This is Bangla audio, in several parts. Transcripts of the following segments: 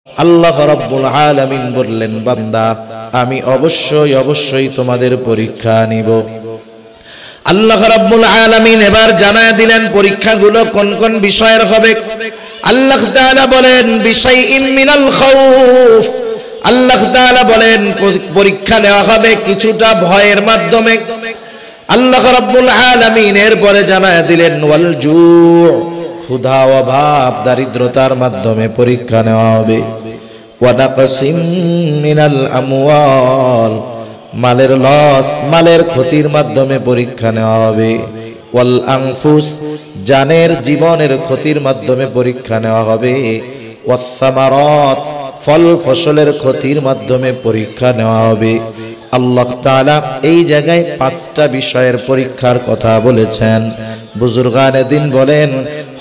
আল্লাহ রাব্বুল আলামিন বললেন, বান্দা আমি অবশ্যই অবশ্যই তোমাদের পরীক্ষা নিব। আল্লাহ রাব্বুল আলামিন এবার জানায় দিলেন পরীক্ষাগুলো কোন কোন বিষয়ের হবে। আল্লাহ তাআলা বলেন বিশাইইম মিনাল খাউফ, আল্লাহ তাআলা বলেন পরীক্ষা নেওয়া হবে কিছুটা ভয়ের মাধ্যমে। আল্লাহ রাব্বুল আলামিন এরপরে জানায় দিলেন ওয়াল জু', ক্ষুধা অভাব দারিদ্রতার মাধ্যমে পরীক্ষা নেওয়া হবে। ওয়া নাকসিম মিনাল আমওয়াল, মালের লস মালের ক্ষতির মাধ্যমে পরীক্ষা নেওয়া হবে। ওয়াল আনফুস, জানের জীবনের ক্ষতির মাধ্যমে পরীক্ষা নেওয়া হবে। ওয়াস সামারাত, ফল ফসলের ক্ষতির মাধ্যমে পরীক্ষা নেওয়া হবে। আল্লাহ তাআলা এই জায়গায় 5টা বিষয়ের পরীক্ষার কথা বলেছেন। বুজুর্গানে দিন বলেন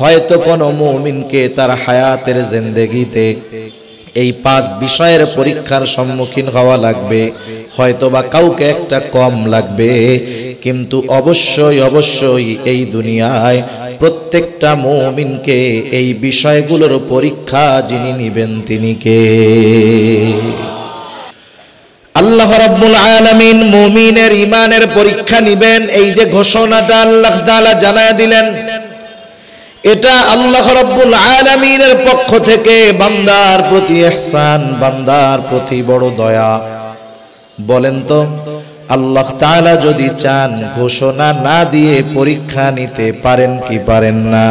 হয়তো কোনো মুমিনকে তার হায়াতের জিন্দেগিতে এই 5 বিষয়ের পরীক্ষার সম্মুখীন হওয়া লাগবে, হয়তোবা কাউকে একটা কম লাগবে, কিন্তু অবশ্যই অবশ্যই এই দুনিয়ায় প্রত্যেকটা মুমিনকে এই বিষয়গুলোর পরীক্ষা যিনি নিবেন তিনি কে? আল্লাহ রাব্বুল আলামিন মুমিনের ঈমানের পরীক্ষা নিবেন, এই যে ঘোষণাটা আল্লাহ তাআলা জানায় দিলেন, এটা আল্লাহ রাব্বুল আলামিনের পক্ষ থেকে বান্দার প্রতি ইহসান, বান্দার প্রতি বড় দয়া। বলেন তো আল্লাহ তাআলা যদি চান ঘোষণা না দিয়ে পরীক্ষা নিতে পারেন কি পারেন না?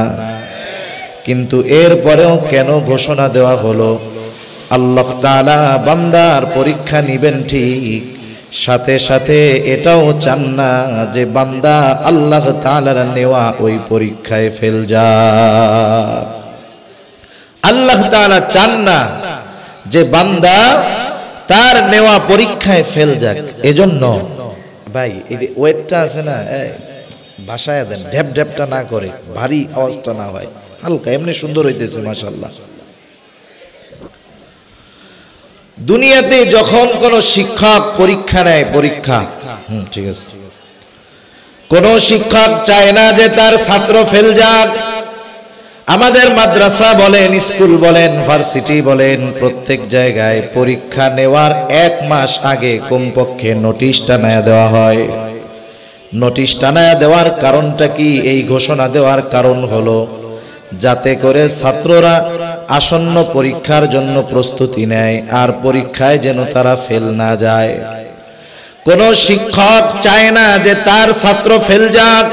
কিন্তু এরপরেও কেন ঘোষণা দেওয়া হলো? আল্লাহ তাআলা বান্দার পরীক্ষা নিবেন ঠিক, সাথে সাথে এটাও চান না যে বান্দা আল্লাহ তাআলার নেওয়া ওই পরীক্ষায় ফেল যাক। আল্লাহ তাআলা চান না যে বান্দা তার নেওয়া পরীক্ষায় ফেল যাক। এজন্য ভাই এই যে ওয়েটটা আছে না, ভাষায় দেন, ঢ্যাপ ঢ্যাপটা না করে, ভারী আওয়াজটা না হয়, হালকা, এমনি সুন্দর হইতেছে মাশাআল্লাহ। দুনিয়াতে যখন কোন শিক্ষক পরীক্ষা নেয়, পরীক্ষা ঠিক আছে, কোন শিক্ষক চায় না যে তার ছাত্র ফেল যাক। আমাদের মাদ্রাসা বলেন, স্কুল বলেন, ভার্সিটি বলেন, প্রত্যেক জায়গায় পরীক্ষা নেওয়ার 1 মাস আগে কমপক্ষে নোটিশ টানায়া দেওয়া হয়। নোটিশ টানায়া দেওয়ার কারণটা কি? এই ঘোষণা দেওয়ার কারণ হলো যাতে করে ছাত্ররা আসন্ন পরীক্ষার জন্য প্রস্তুতি নেয় আর পরীক্ষায় যেন তারা ফেল না যায়। কোন শিক্ষক চায় না যে তার ছাত্র ফেল যাক,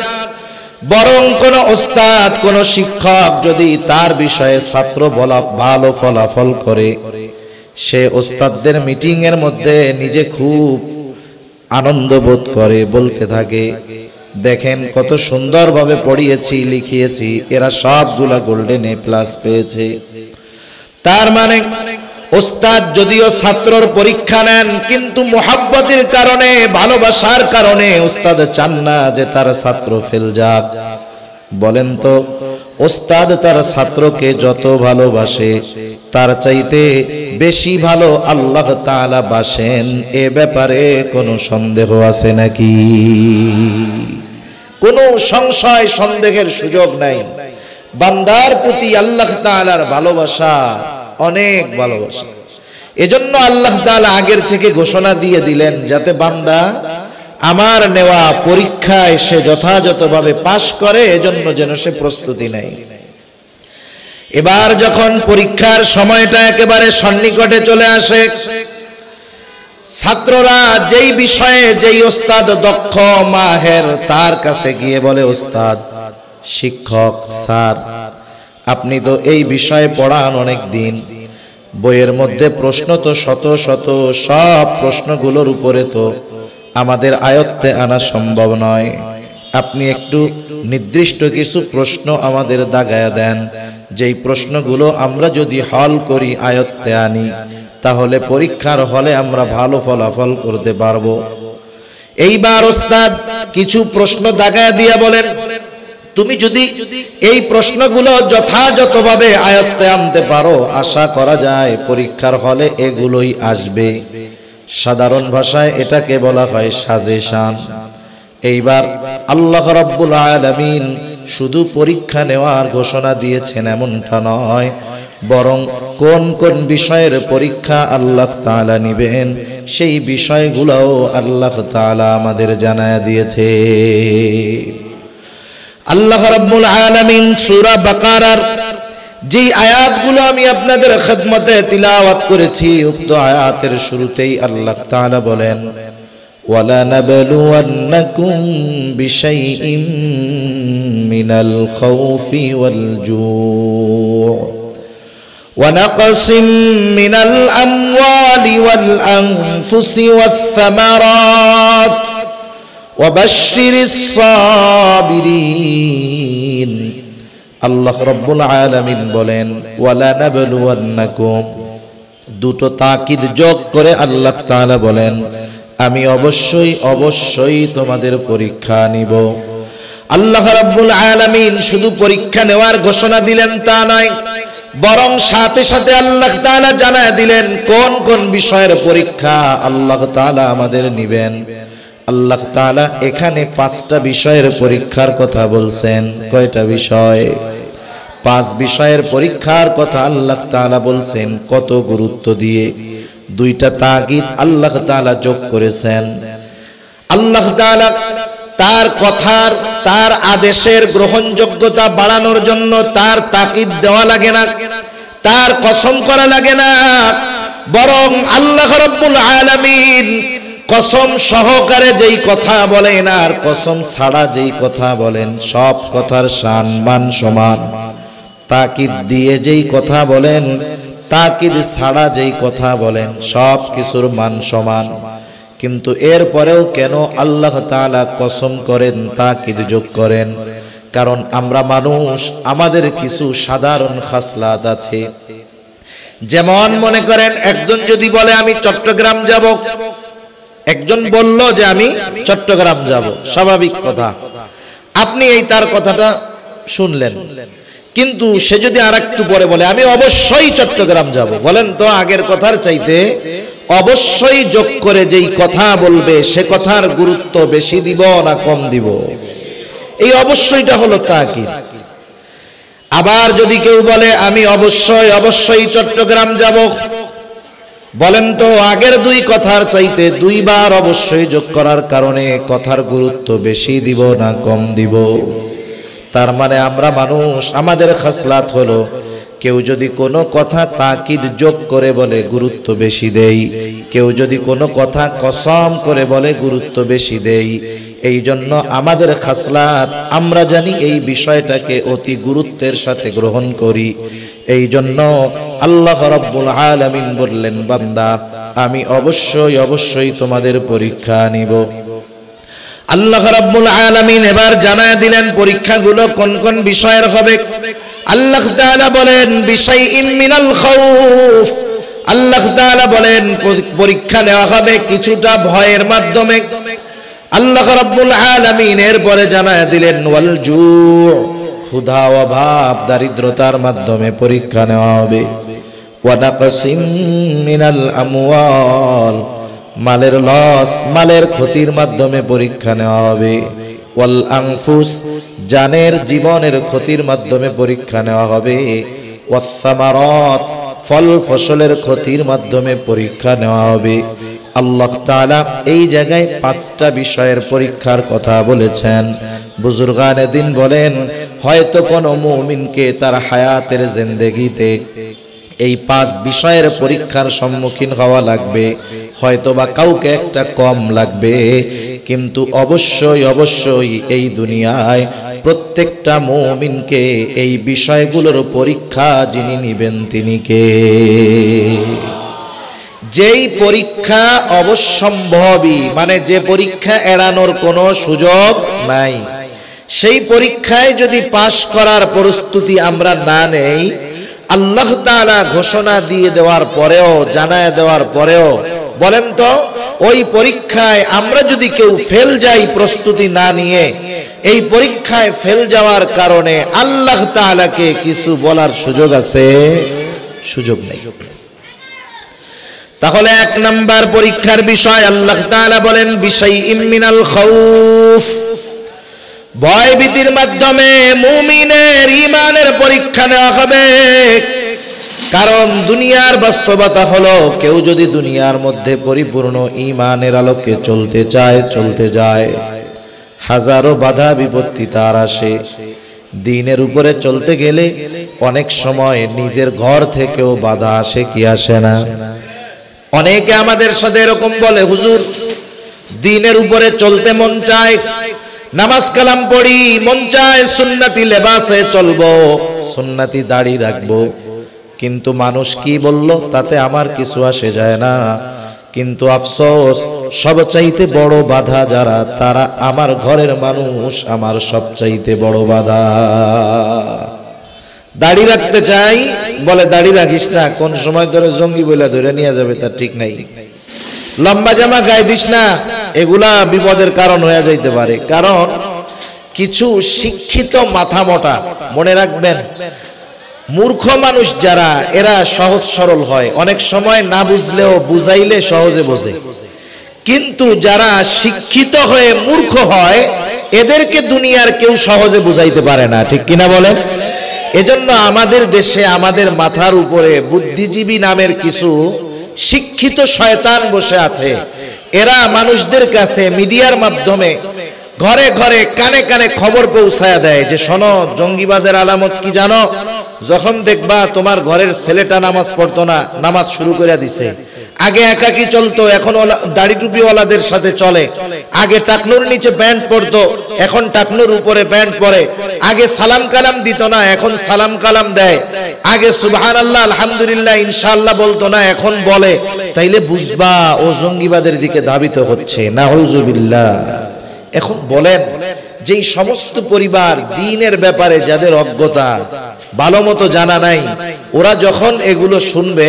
বরং কোন ওস্তাদ, কোন শিক্ষক যদি তার বিষয়ে ছাত্র ভালো ফলাফল করে, সে ওস্তাদদের মিটিং এর মধ্যে নিজে খুব আনন্দ বোধ করে, বলতে থাকে দেখেন কত সুন্দরভাবে পড়িয়েছি, লিখিয়েছি, এরা সবগুলা গোল্ডেন A+ পেয়েছে। তার মানে ওস্তাদ যদিও ছাত্রর পরীক্ষা নেন, কিন্তু মুহাব্বতের কারণে, ভালোবাসার কারণে ওস্তাদ চান না যে তার ছাত্র ফেল যাক। বলেন তো ওস্তাদ তার ছাত্রকে যত ভালোবাসে তার চাইতে বেশি ভালো আল্লাহ তাআলা বাসেন, এ ব্যাপারে কোনো সন্দেহ আছে নাকি? কোনো সংশয় সন্দেহের সুযোগ নাই। বান্দার প্রতি আল্লাহ তাআলার ভালোবাসা অনেক ভালোবাসা। এজন্য আল্লাহ তাআলা আগের থেকে ঘোষণা দিয়ে দিলেন যাতে বান্দা আমার নেওয়া পরীক্ষায় সে যথাযথভাবে পাশ করে, এজন্য যেন সে প্রস্তুতি নেয়। এবার যখন পরীক্ষার সময়টা একেবারে সন্নিকটে চলে আসে, ছাত্ররা যেই বিষয়ে যেই ওস্তাদ দক্ষ মাহের তার কাছে গিয়ে বলে, ওস্তাদ, শিক্ষক, স্যার, আপনি তো এই বিষয়ে পড়ান অনেক দিন, বইয়ের মধ্যে প্রশ্ন তো শত শত, সব প্রশ্নগুলোর উপরে তো আমাদের আয়ত্তে আনা সম্ভব নয়, আপনি একটু নির্দিষ্ট কিছু প্রশ্ন আমাদের দাগায়া দেন, যেই প্রশ্নগুলো আমরা যদি হল করি, আয়ত্তে আনি, তাহলে পরীক্ষার হলে আমরা ভালো ফলাফল করতে পারবো। এইবার ওস্তাদ কিছু প্রশ্ন দাগায়া দিয়া বলেন, তুমি যদি এই প্রশ্নগুলো যথাযথভাবে আয়ত্তে আনতে পারো, আশা করা যায় পরীক্ষার হলে এগুলোই আসবে। সাধারণ ভাষায় এটাকে বলা হয় সাজেশন। এইবার আল্লাহ রাব্বুল আলামিন শুধু পরীক্ষা নেওয়ার ঘোষণা দিয়েছেন এমনটা নয়, বরং কোন কোন বিষয়ের পরীক্ষা আল্লাহ তাআলা নিবেন সেই বিষয়গুলোও আল্লাহ তাআলা আমাদের জানায়া দিয়েছে। আল্লাহ রাব্বুল আলামিন সূরা বাকারার যে আয়াতগুলো আমি আপনাদের খিদমতে তিলাওয়াত করেছি, উক্ত আয়াতের শুরুতেই আল্লাহ তাআলা বলেন, ওয়ালা নাবলুওয়ান্নাকুম বিশাইইম মিনাল খাউফি ওয়াল জু' ওয়া নাকসিম মিনাল আমওয়ালি ওয়াল আনফুসি ওয়াস সামারাত ওয়া বাশশিরিস সাবিরিন। আল্লাহ রাব্বুল আলামিন বলেন, ওয়ালা নাবলুওয়ান্নাকুম, দুটো তাকিদ যোগ করে আল্লাহ তাআলা বলেন, আমি অবশ্যই অবশ্যই তোমাদের পরীক্ষা নিব। আল্লাহ রাব্বুল আলামিন শুধু পরীক্ষা নেওয়ার ঘোষণা দিলেন তা নয়, বরং সাথে সাথে আল্লাহ তাআলা জানায় দিলেন কোন কোন বিষয়ের পরীক্ষা আল্লাহ তাআলা আমাদের নিবেন। আল্লাহ তাআলা এখানে 5টা বিষয়ের পরীক্ষার কথা বলছেন। কয়টা বিষয়? 5 বিষয়ের পরীক্ষার কথা আল্লাহ তাআলা বলছেন। কত গুরুত্ব দিয়ে 2টা তাকিদ আল্লাহ তাআলা যোগ করেছেন। আল্লাহ তাআলা তার কথার, তার আদেশের গ্রহণযোগ্যতা বাড়ানোর জন্য তার তাকিদ দেওয়া লাগে না, তার কসম করা লাগে না, বরং আল্লাহ রাব্বুল আলামিন কসম সহকারে যেই কথা বলেন আর কসম ছাড়া যেই কথা বলেন সব কথার শান মান সমান। তাকিদ দিয়ে যেই কথা বলেন, তাকিদ ছাড়া যেই কথা বলেন সব কিছুর মান সমান। কিন্তু এরপরেও কেন আল্লাহ তাআলা কসম করেন, তাকিদ যোগ করেন? কারণ আমরা মানুষ, আমাদের কিছু সাধারণ খাসলাত আছে। যেমন মনে করেন একজন যদি বলে আমি চট্টগ্রাম যাব, একজন বলল যে আমি চট্টগ্রাম যাব, স্বাভাবিক কথা, আপনি এই তার কথাটা শুনলেন। কিন্তু সে যদি আরেকটু পরে বলে আমি অবশ্যই চট্টগ্রাম যাব, বলেন তো আগের কথার চাইতে অবশ্যই যোগ করে যেই কথা বলবে সে কথার গুরুত্ব বেশি দিব না কম দিব? এই অবশ্যইটা হলো তাকিদ। আবার যদি কেউ বলে আমি অবশ্যই অবশ্যই চট্টগ্রাম যাব, বলেন তো আগের 2 কথার চাইতে 2 বার অবশ্যই যোগ করার কারণে কথার গুরুত্ব বেশি দিব না কম দিব? তার মানে আমরা মানুষ, আমাদের খাসলাত হলো কেউ যদি কোনো কথা তাকিদ যোগ করে বলে গুরুত্ব বেশি দেই, কেউ যদি কোনো কথা কসম করে বলে গুরুত্ব বেশি দেই। এই জন্য আমাদের খাসলাত, আমরা জানি এই বিষয়টাকে অতি গুরুত্বের সাথে গ্রহণ করি। এই জন্য আল্লাহ রাব্বুল আলামিন বললেন, বান্দা আমি অবশ্যই অবশ্যই তোমাদের পরীক্ষা নিব। আল্লাহ রাব্বুল আলামিন এবার জানায় দিলেন পরীক্ষাগুলো কোন কোন বিষয়ের হবে। আল্লাহ তাআলা বলেন বিশাইইম মিনাল খাউফ, আল্লাহ তাআলা বলেন পরীক্ষা নেওয়া হবে কিছুটা ভয়ের মাধ্যমে। আল্লাহ রাব্বুল আলামিন এরপরে জানায় দিলেন ওয়াল জু', ক্ষুধা, অভাব, দারিদ্রতার মাধ্যমে পরীক্ষা নেওয়া হবে। ওয়া নাকসিম মিনাল আমওয়াল, মালের লস, মালের ক্ষতির মাধ্যমে পরীক্ষা নেওয়া হবে। ওয়াল আনফুস, জানের জীবনের ক্ষতির মাধ্যমে পরীক্ষা নেওয়া হবে। ওয়াস সামারাত, ফল ফসলের ক্ষতির মাধ্যমে পরীক্ষা নেওয়া হবে। আল্লাহ তাআলা এই জায়গায় 5টা বিষয়ের পরীক্ষার কথা বলেছেন। বুজুর্গানে দিন বলেন হয়তো কোনো মুমিনকে তার হায়াতের জিন্দেগিতে এই 5 বিষয়ের পরীক্ষার সম্মুখীন হওয়া লাগবে, হয়তোবা কাউকে একটা কম লাগবে, কিন্তু অবশ্যই অবশ্যই এই দুনিয়ায় প্রত্যেকটা মুমিনকে এই বিষয়গুলোর পরীক্ষা যিনি নিবেন তিনি কে? যেই পরীক্ষা অবশ্যম্ভাবী, মানে যে পরীক্ষা এড়ানোর কোনো সুযোগ নাই, সেই পরীক্ষায় যদি পাশ করার প্রস্তুতি আমরা না নেই, আল্লাহ তাআলা ঘোষণা দিয়ে দেওয়ার পরেও, জানায় দেওয়ার পরেও, বলেন তো ওই পরীক্ষায় আমরা যদি কেউ ফেল যাই প্রস্তুতি না নিয়ে, এই পরীক্ষায় ফেল যাওয়ার কারণে আল্লাহ তাআলাকে কিছু বলার সুযোগ আছে? সুযোগ নেই। তাহলে 1 নাম্বার পরীক্ষার বিষয় আল্লাহ তাআলা বলেন বিশাইইম মিনাল খাউফ, ভয় ভীতির মাধ্যমে মুমিনের ঈমানের পরীক্ষা নেওয়া হবে। কারণ দুনিয়ার বাস্তবতা হলো কেউ যদি দুনিয়ার মধ্যে পরিপূর্ণ ঈমানের আলোকে চলতে যায় হাজারো বাধা বিপত্তি তার আসে। দ্বীনের উপরে চলতে গেলে অনেক সময় নিজের ঘর থেকেও বাধা আসে, কি আসে না? অনেকে আমাদের সাথে এরকম বলে, হুজুর দ্বীনের উপরে চলতে মন চায়, নামাজ কালাম পড়ি, মন চায় সুন্নতি লেবাসে চলবো, সুন্নতি দাড়ি রাখবো, কিন্তু মানুষ কি বলল তাতে আমার কিছু আসে যায় না। কিন্তু আফসোস, সবচাইতে বড় বাধা যারা, তারা আমার ঘরের মানুষ, আমার সবচাইতে বড় বাধা। দাড়ি রাখতে চাই, বলে দাড়ি রাখিস না, কোন সময় ধরে জঙ্গি বইলা ধরে নিয়ে যাবে তার ঠিক নাই। লম্বা জামা গায়ে দিস না, এগুলা বিপদের কারণ হয়ে যাইতে পারে। কারণ কিছু শিক্ষিত মাথা মোটা, মনে রাখবেন, মূর্খ মানুষ যারা, এরা সহজ সরল হয়, অনেক সময় না বুঝলেও বুঝাইলে সহজে বোঝে। কিন্তু যারা শিক্ষিত হয়ে মূর্খ হয়, এদেরকে দুনিয়ার কেউ সহজে বুঝাইতে পারে না, ঠিক কিনা বলেন? এজন্য আমাদের দেশে আমাদের মাথার উপরে বুদ্ধিজীবী নামের কিছু শিক্ষিত শয়তান বসে আছে। এরা মানুষদের কাছে মিডিয়ার মাধ্যমে ঘরে ঘরে কানে কানে খবর পৌঁছায় দেয় যে শোনো, জঙ্গিবাদের আলামত কি জানো? যখন দেখবা তোমার ঘরের ছেলেটা নামাজ পড়তো না, নামাজ শুরু করে দিছে। আগে একাকি চলতো, এখন দাড়ি টুপিওয়ালাদের সাথে চলে। আগে টাকনুর নিচে প্যান্ট পরতো, এখন টাকনুর উপরে প্যান্ট পরে। আগে সালাম কালাম দিত না, এখন সালাম কালাম দেয়। আগে সুবহানাল্লাহ আলহামদুলিল্লাহ ইনশাআল্লাহ বলতো না, এখন বলে। তাইলে বুঝবা ও জঙ্গিবাদের দিকে ধাবিত হচ্ছে, নাউযুবিল্লাহ। এখন বলেন, যেই সমস্ত পরিবার দ্বীনের ব্যাপারে যাদের অজ্ঞতা ভালো মতো জানা নাই, ওরা যখন এগুলো শুনবে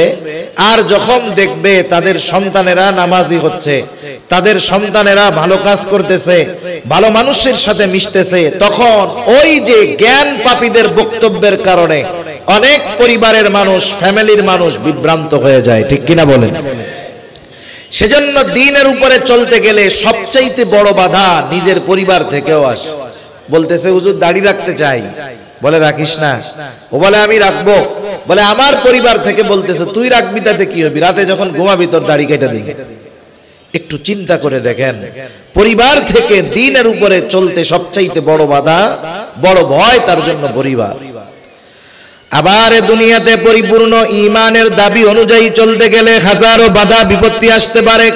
আর যখন দেখবে তাদের সন্তানেরা নামাজি হচ্ছে, তাদের সন্তানেরা ভালো কাজ করতেছে, ভালো মানুষের সাথে মিশতেছে, তখন ওই যে জ্ঞান পাপীদের বক্তব্যের কারণে অনেক পরিবারের মানুষ, ফ্যামিলির মানুষ বিভ্রান্ত হয়ে যায়, ঠিক কিনা বলেন? সেজন্য দ্বীনের উপরে চলতে গেলে সবচাইতে বড় বাধা নিজের পরিবার থেকেও আসে। বলতেছে হুজুর দাড়ি রাখতে চাই, বলে রাখিস না। ও বলে আমি রাখবো, বলে আমার পরিবার থেকে বলতেছে তুই রাখবি, তাতে কি হবে? রাতে যখন ঘুমাবি তোর দাড়ি কেটে দিই। একটু চিন্তা করে দেখেন, পরিবার থেকে দ্বীনের উপরে চলতে সবচাইতে বড় বাধা, বড় ভয় তার জন্য পরিবার। আবার দুনিয়াতে পরিপূর্ণ ঈমানের দাবি অনুযায়ী চলতে গেলে হাজারো বাধা বিপত্তি আসতে পারে,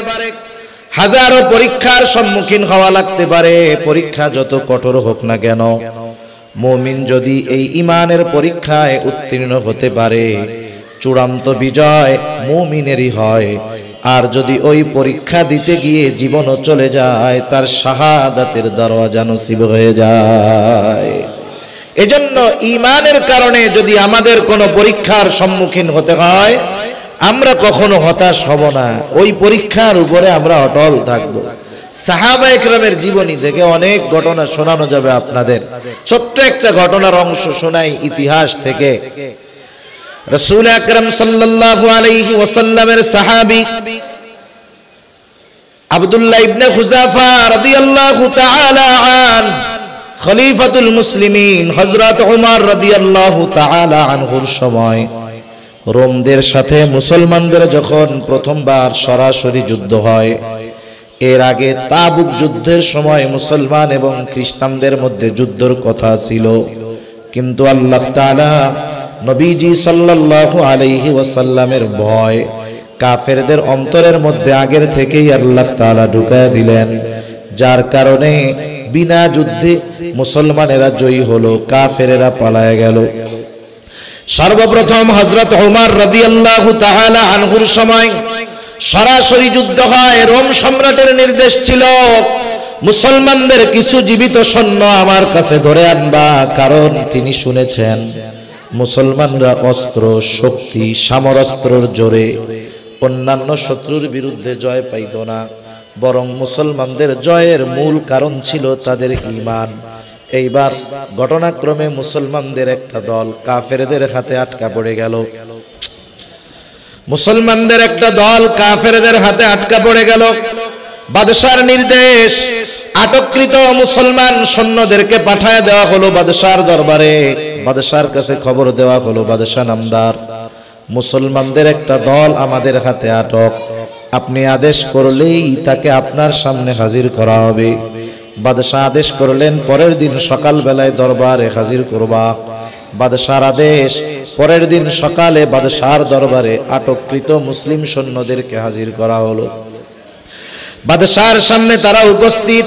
হাজারো পরীক্ষার সম্মুখীন হওয়া লাগতে পারে। পরীক্ষা যত কঠোর হোক না কেন, মুমিন যদি এই ঈমানের পরীক্ষায় উত্তীর্ণ হতে পারে, চূড়ান্ত বিজয় মুমিনেরই হয়। আর যদি ওই পরীক্ষা দিতে গিয়ে জীবনও চলে যায়, তার শাহাদাতের দরওয়াজা নসিব হয়ে যায়। এজন্য ঈমানের কারণে যদি আমাদের কোনো পরীক্ষার সম্মুখীন হতে হয়, আমরা কখনো হতাশ হব না, ওই পরীক্ষার উপরে আমরা অটল থাকব। সাহাবায়ে কেরামের জীবনী থেকে অনেক ঘটনা শোনানো যাবে আপনাদের। ছোট্ট একটা ঘটনার অংশ শোনাই ইতিহাস থেকে। রাসূল আকরাম সাল্লাল্লাহু আলাইহি ওয়াসাল্লামের সাহাবী আব্দুল্লাহ ইবনে খুযাফা রাদিয়াল্লাহু তাআলা আনহু, খলিফাতুল মুসলিমিন হযরত ওমর রাদিয়াল্লাহু তাআলা আনহুর সময় রোমদের সাথে মুসলমানদের যখন প্রথমবার সরাসরি যুদ্ধ হয়, এর আগে তাবুক যুদ্ধের সময় মুসলমান এবং খ্রিস্টানদের মধ্যে যুদ্ধের কথা ছিল, কিন্তু আল্লাহ তাআলা নবীজি সাল্লাল্লাহু আলাইহি ওয়াসাল্লামের ভয় কাফেরদের অন্তরের মধ্যে আগের থেকেই আল্লাহ তাআলা ঢুকায় দিলেন, যার কারণে বিনা যুদ্ধে মুসলমানেরা জয়ী হলো, কাফেরেরা পালায় গেল। সর্বপ্রথম হযরত ওমর রাদিয়াল্লাহু তাআলা আনহুর সময় সরাসরি যুদ্ধ হয়। রোম সম্রাটের নির্দেশ ছিল, মুসলমানদের কিছু জীবিত সৈন্য আমার কাছে ধরে আনবা, কারণ তিনি শুনেছেন মুসলমানরা অস্ত্র শক্তি সামরাস্ত্রের জোরে অন্যান্য শত্রুর বিরুদ্ধে জয় পাইত না, বরং মুসলমানদের জয়ের মূল কারণ ছিল তাদের ঈমান। এইবার ঘটনাক্রমে মুসলমানদের একটা দল কাফেরদের হাতে আটকা পড়ে গেল। মুসলমানদের একটা দল কাফেরদের হাতে আটকা পড়ে গেল। বাদশার নির্দেশ, আটককৃত মুসলমান সৈন্যদেরকে পাঠায় দেওয়া হলো বাদশার দরবারে। বাদশার কাছে খবর দেওয়া হলো, বাদশা নামদার, মুসলমানদের একটা দল আমাদের হাতে আটক, আপনি আদেশ করলেই তাকে আপনার সামনে হাজির করা হবে। বাদশাহ আদেশ করলেন, পরের দিন সকাল বেলায় দরবারে হাজির করবা। বাদশাহর আদেশ, পরের দিন সকালে বাদশাহর দরবারে আটককৃত মুসলিম সৈন্যদেরকে হাজির করা হলো। বাদশাহর সামনে তারা উপস্থিত।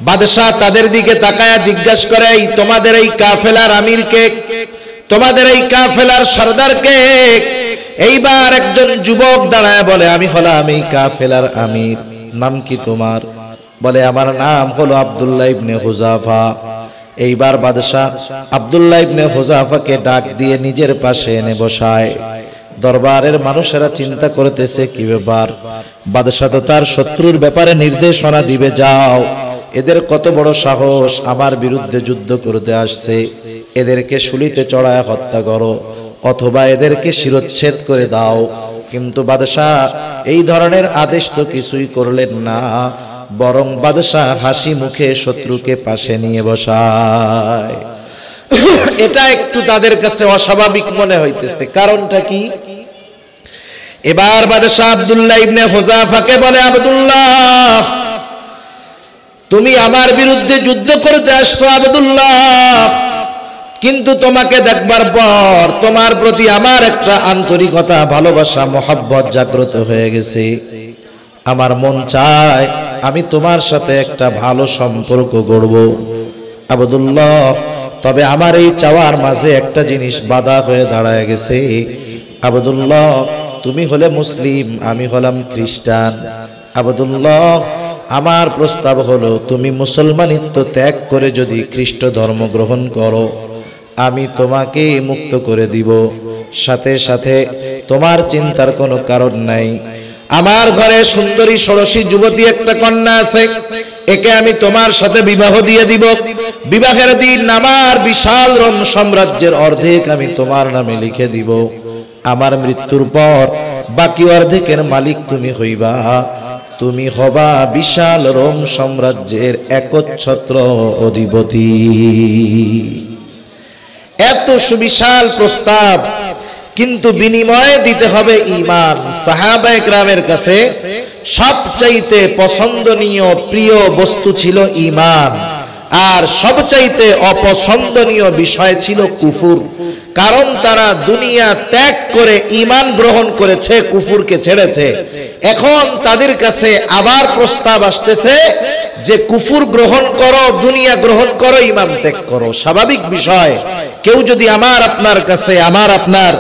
বাদশাহ তাদের দিকে তাকায়া জিজ্ঞাসা করে, তোমাদের এই কাফেলার আমির কে? তোমাদের এই কাফেলার সরদার কে? এইবার একজন যুবক দাঁড়ায় বলে, আমি হলাম এই কাফেলার আমির। নাম কি তোমার? বলে, আমার নাম হলো আব্দুল্লাহ ইবনে হুযাফা। এইবার বাদশাহ আব্দুল্লাহ ইবনে হুযাফাকে ডাক দিয়ে নিজের পাশে এনে বসায়। দরবারের মানুষেরা চিন্তা করতেছে, কি ব্যাপার? বাদশাহ তো তার শত্রুর ব্যাপারে নির্দেশনা দিবে, যাও, এদের কত বড় সাহস, আমার বিরুদ্ধে যুদ্ধ করতে আসছে, এদেরকে শুলিতে চড়ায় হত্যা করো অথবা এদেরকে শিরচ্ছেদ করে দাও। কিন্তু বাদশাহ এই ধরনের আদেশ তো কিছুই করলেন না, বরং বাদশাহ হাসি মুখে শত্রুকে পাশে নিয়ে বসায়। এটা একটু তাদের কাছে অস্বাভাবিক মনে হইতেছে। কারণটা কি? এবার বাদশাহ আব্দুল্লাহ ইবনে হুযাফাকে বলে, আব্দুল্লাহ, তুমি আমার বিরুদ্ধে যুদ্ধ করতে আসছো আব্দুল্লাহ, কিন্তু তোমাকে দেখবার পর তোমার প্রতি আমার একটা আন্তরিকতা, ভালোবাসা, মহব্বত জাগ্রত হয়ে গেছে। আমার মন চায় আমি তোমার সাথে একটা ভালো সম্পর্ক গড়ব আব্দুল্লাহ, তবে আমার এই চাওয়ার মাঝে একটা জিনিস বাধা হয়ে দাঁড়ায় গেছে। আব্দুল্লাহ, তুমি হলে মুসলিম, আমি হলাম খ্রিস্টান। আব্দুল্লাহ, আমার প্রস্তাব হলো, তুমি মুসলমানিত্ব ত্যাগ করে যদি খ্রিস্ট ধর্ম গ্রহণ করো, আমি তোমাকে মুক্ত করে দিব। সাথে সাথে তোমার চিন্তার কোনো কারণ নাই, আমার ঘরে সুন্দরী ষোড়শী যুবতী একটা কন্যা আছে, একে আমি তোমার সাথে বিবাহ দিয়ে দিব। বিবাহের দিন আমার বিশাল রোম সাম্রাজ্যের অর্ধেক আমি তোমার নামে লিখে দিব। আমার মৃত্যুর পর বাকি অর্ধেকের মালিক তুমি হইবা। তুমি হবা বিশাল রোম সাম্রাজ্যের একচ্ছত্র অধিপতি। এত সুবিশাল প্রস্তাব, কিন্তু বিনিময়ে দিতে হবে ঈমান। সাহাবায়ে কেরামের কাছে সবচাইতে পছন্দনীয় প্রিয় বস্তু ছিল ঈমান, আর সবচাইতে অপছন্দনীয় বিষয় ছিল কুফর। কারণ তারা দুনিয়া ত্যাগ করে ঈমান গ্রহণ করেছে, কুফরকে ছেড়েছে। এখন তাদের কাছে আবার প্রস্তাব আসতেছে যে কুফর গ্রহণ করো, দুনিয়া গ্রহণ করো, ঈমান ত্যাগ করো। স্বাভাবিক বিষয়, কেউ যদি আমার আপনার কাছে আমার আপনার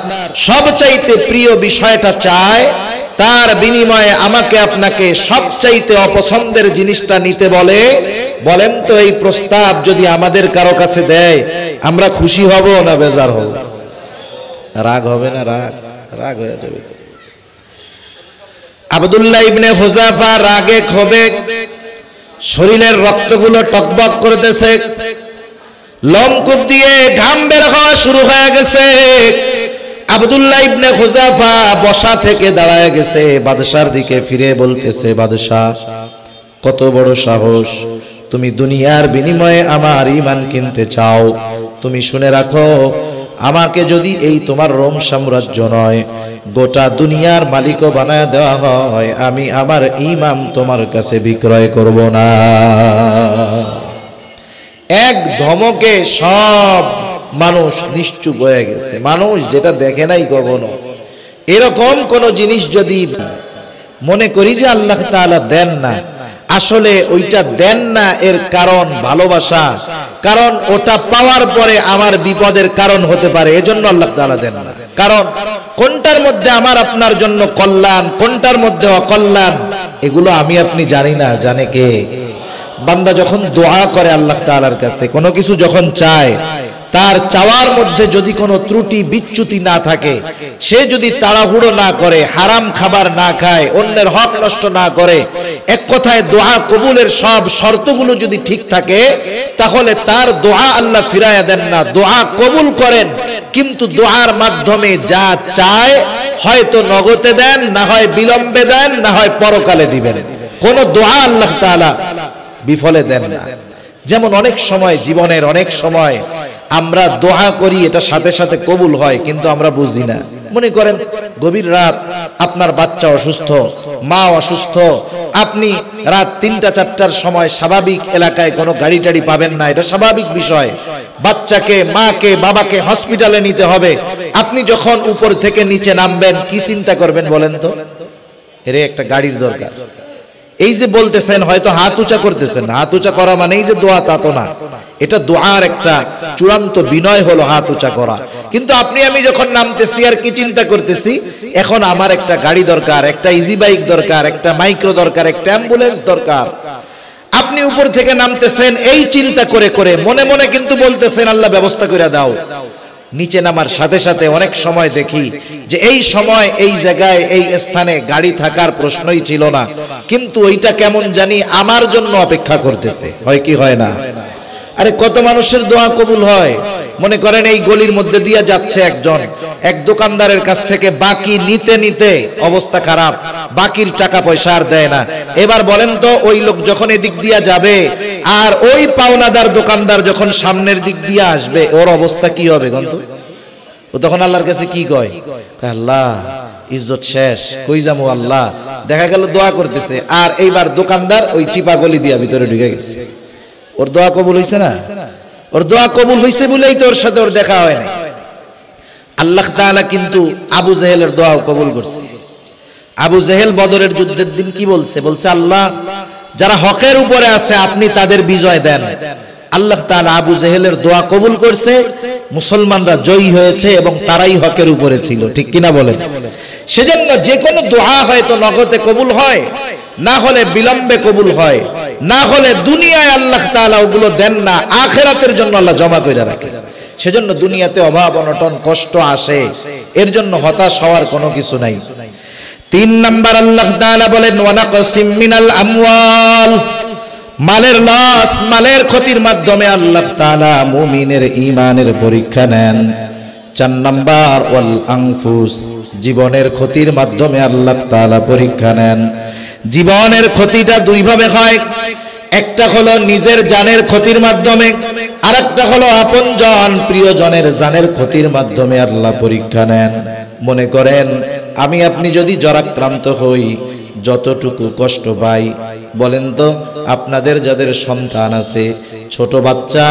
সবচাইতে প্রিয় বিষয়টা চায়, তার বিনিময়ে আমাকে আপনাকে সবচাইতে অপছন্দের জিনিসটা নিতে বলে, বলেন তো এই প্রস্তাব যদি আমাদের কারো কাছে দেয়, আমরা খুশি হব না বেজার হব? রাগ হবে না? রাগ হয়ে যাবে। আব্দুল্লাহ ইবনে হুযাফা রাগে ক্ষোভে শরীরের রক্তগুলো টকবক করতেছে, লোমকূপ দিয়ে ঘাম বের হওয়া শুরু হয়ে গেছে। আব্দুল্লাহ ইবনে হুযাফা বসা থেকে দাঁড়ায় গেছে, বাদশার দিকে ফিরে বলতেছে, বাদশাহ, কত বড় সাহস, তুমি দুনিয়ার বিনিময়ে আমার ঈমান কিনতে চাও? তুমি শুনে রাখো, আমাকে যদি এই তোমার রোম সাম্রাজ্য নয়, গোটা দুনিয়ার মালিকও বানায় দেওয়া হয়, আমি আমার ঈমান তোমার কাছে বিক্রয় করব না। এক ধমকে সব মানুষ নিশ্চুপ হয়ে গেছে। মানুষ যেটা দেখে নাই কখনো, এরকম কোন জিনিস যদি মনে করি যে আল্লাহ তাআলা দেন না, আসলে ওইটা দেন না এর কারণ ভালোবাসা, কারণ ওটা পাওয়ার পরে আমার বিপদের কারণ হতে পারে, এজন্য আল্লাহ তাআলা দেন না। কারণ কোনটার মধ্যে আমার আপনার জন্য কল্যাণ, কোনটার মধ্যে অকল্যাণ, এগুলো আমি আপনি জানি না, জানে কে? বান্দা যখন দোয়া করে আল্লাহ তাআলার কাছে, কোনো কিছু যখন চায়, তার চাওয়ার মধ্যে যদি কোনো ত্রুটি বিচ্যুতি না থাকে, সে যদি তাড়াহুড়ো না করে, হারাম খাবার না খায়, অন্যের হক নষ্ট না করে, এক কথায় দোয়া কবুলের সব শর্তগুলো যদি ঠিক থাকে, তাহলে তার দোয়া আল্লাহ ফিরায়া দেন না, দোয়া কবুল করেন। কিন্তু দোয়ার মাধ্যমে যা চায় হয়তো নগদে দেন, না হয় বিলম্বে দেন, না হয় পরকালে দিবেন। কোন দোয়া আল্লাহ তাআলা বিফলে দেন না। যেমন অনেক সময় জীবনের অনেক সময় আমরা দোয়া করি এটা সাথে সাথে কবুল হয়, কিন্তু আমরা বুঝি না। মনে করেন গভীর রাত, আপনার বাচ্চা অসুস্থ, মা অসুস্থ, আপনি রাত ৩টা-৪টার সময় স্বাভাবিক এলাকায় কোনো গাড়ি টাড়ি পাবেন না, এটা স্বাভাবিক বিষয়। বাচ্চাকে, মাকে, বাবাকে হসপিটালে নিতে হবে। আপনি যখন উপর থেকে নিচে নামবেন কি চিন্তা করবেন বলেন তো? এরে একটা গাড়ির দরকার। এই যে বলতেছেন, হয়তো হাত উঁচা করতেছেন, হাত উঁচা করা মানেই যে দোয়া তা তো না। এটা দোয়ার একটা চূড়ান্ত বিনয় হলো হাত উঁচা করা। কিন্তু আপনি আমি যখন নামতেছি আর কি চিন্তা করতেছি, এখন আমার একটা গাড়ি দরকার, একটা ইজি বাইক দরকার, একটা মাইক্রো দরকার, একটা অ্যাম্বুলেন্স দরকার। আপনি উপর থেকে নামতেছেন এই চিন্তা করে করে, মনে মনে কিন্তু বলতেছেন আল্লাহ ব্যবস্থা করে দাও। নিচে নামার সাথে সাথে অনেক সময় দেখি যে এই সময় এই জায়গায় এই স্থানে গাড়ি থাকার প্রশ্নই ছিল না, কিন্তু ওইটা কেমন জানি আমার জন্য অপেক্ষা করতেছে। হয় কি হয় না? আরে কত মানুষের দোয়া কবুল হয়। মনে করেন এই গলির মধ্যে দিয়ে যাচ্ছে একজন, এক দোকানদারের কাছ থেকে বাকি নিতে নিতে অবস্থা খারাপ, বাকির টাকা পয়সা আর দেয় না। এবার বলেন তো ওই লোক যখন এদিক দিয়ে যাবে আর ওই পাওনাদার দোকানদার যখন সামনের দিক দিয়ে আসবে, ওর অবস্থা কি হবে গন্ত? ও তখন আল্লাহর কাছে কি কয়? আল্লাহ ইজ্জত শেষ, কই যাবো আল্লাহ। দেখা গেল দোয়া করতেছে আর এইবার দোকানদার ওই চিপা গলি দিয়া ভিতরে ঢুকে গেছে। ওর দোয়া কবুল হইছে না? ওর দোয়া কবুল হইছে বলেই তো ওর সাথে ওর দেখা হয় না। আল্লাহ তাআলা কিন্তু আবু জেহেলের দোয়াও কবুল করছে। আবু জেহেল বদরের যুদ্ধের দিন কি বলছে? বলছে আল্লাহ যারা হকের উপরে আছে আপনি তাদের বিজয় দেন। আল্লাহ তাআলা আবু জেহেলের দোয়া কবুল করছে, মুসলমানরা জয়ী হয়েছে এবং তারাই হকের উপরে ছিল। ঠিক কিনা বলেন? সেজন্য যে কোনো দোয়া হয়তো নগদে কবুল হয়, না হলে বিলম্বে কবুল হয়, না হলে দুনিয়ায় আল্লাহ তাআলা ওগুলো দেন না, আখিরাতের জন্য আল্লাহ জমা করে রাখে। সেজন্য দুনিয়াতে অভাব অনটন কষ্ট আসে, এর জন্য হতাশ হওয়ার কোনো কিছু নাই। ৩ নাম্বার আল্লাহ তাআলা বলেন ওয়ানাকসিম মিনাল আমওয়াল, মালের লস, মালের ক্ষতির মাধ্যমে আল্লাহ তাআলা মুমিনের ঈমানের পরীক্ষা নেন। ৪ নাম্বার ওয়াল আনফুস, জীবনের ক্ষতির মাধ্যমে আল্লাহ তাআলা পরীক্ষা নেন। জীবনের ক্ষতিটা দুই ভাবে হয়, একটা হলো নিজের জানের ক্ষতির মাধ্যমে, আরেকটা হলো আপনজন প্রিয়জনের জানের ক্ষতির মাধ্যমে আল্লাহ পরীক্ষা নেন। মনে করেন আমি আপনি যদি জ্বরাক্রান্ত হই, যতটুকু কষ্ট পাই, বলেন তো আপনাদের যাদের সন্তান আছে, ছোট বাচ্চা,